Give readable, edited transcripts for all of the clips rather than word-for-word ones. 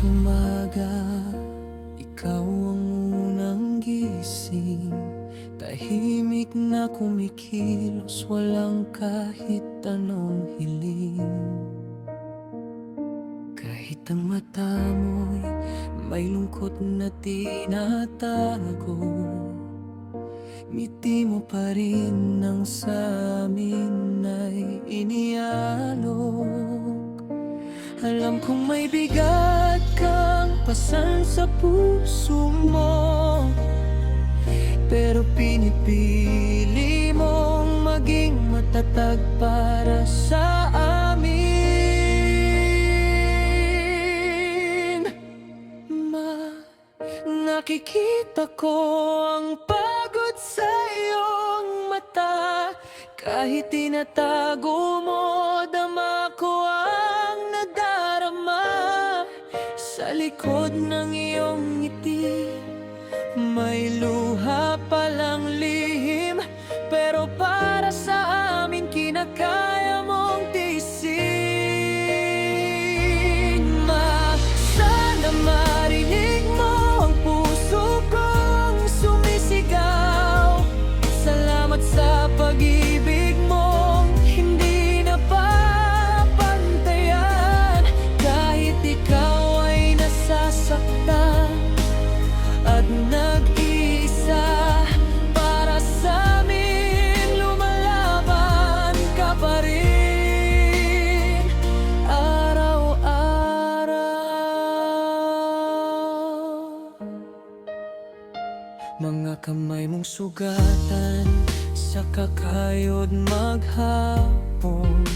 umaga, ikaw ang unang gising. Tahimik na kumikilos, walang kahit anong hiling. Kahit ang mata mo'y may lungkot na tinatago, ngiti mo pa rin ang sa amin ay inialok. Alam kong may bigat kang pasan sa puso mo, pero pinipili mong maging matatag para sa amin. Nakikita ko ang pagod sa iyong mata. Kahit tinatago mo, dama ko ang nadarama. Sa likod ng iyong ngiti, may luha palang lihim, pero para sa amin kinakaya mong tiisin. Sana marinig mo ang puso kong sumisigaw. Salamat sa pag-ibig mong hindi napapantayan. Kahit ikaw ay nasasaktan at nag-iisa, para sa amin lumalaban ka pa rin araw-araw. Mga kamay mong sugatan sa kakayod maghapon,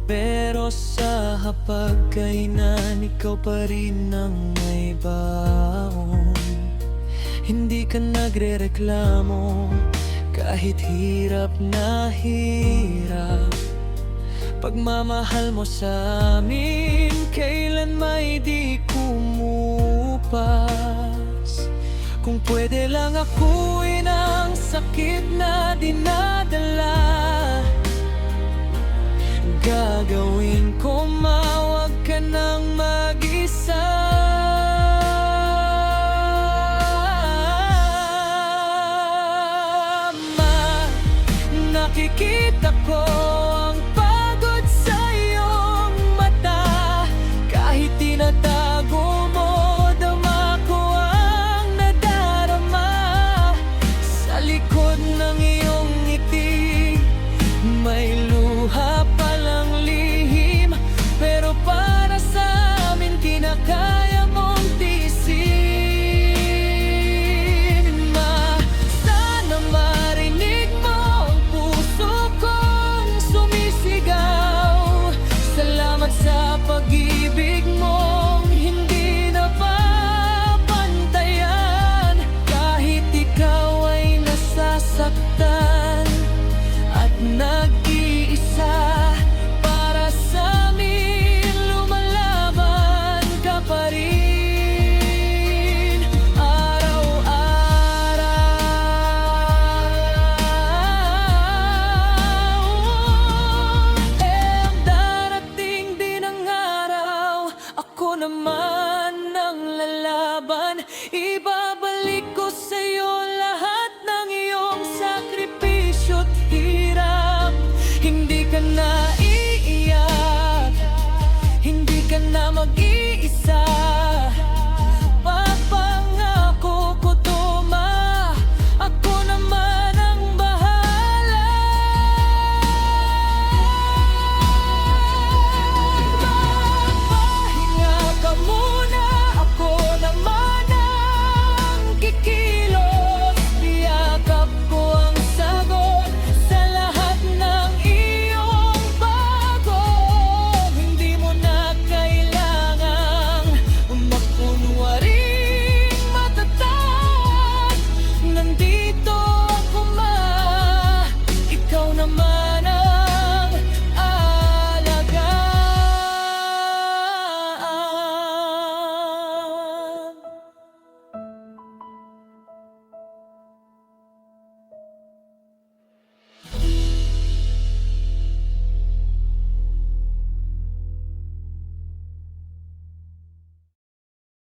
pero sa hapagkainan ikaw pa rin ang may baon. Hindi ka nagrereklamo kahit hirap na hirap. Pagmamahal mo sa amin kailan may di kumupas. Kung pwede lang akuin ang sakit na dinadala, gagawin ko, mawag ka nang mag-isa. Nakikita ko ang pagod sa iyong mata. Kahit tinatago mo, dama ko ang nadarama. Sa likod ng iyong ngiti, may luha palang lihim, pero para sa amin kinakaya mong tiisin. Sana marinig mo ang puso kong sumisigaw. Salamat sa pag-ibig mong hindi napapantayan. Kahit ikaw ay nasasaktan at nag-iisa, para sa amin lumalaban ka pa rin araw-araw. Ang darating din ang araw, ako naman ang lalaban. Ibabalik ko sa'yo lahat ng iyong sakripisyo't hirap. Hindi ka na iiyak, hindi ka na mag-iisa.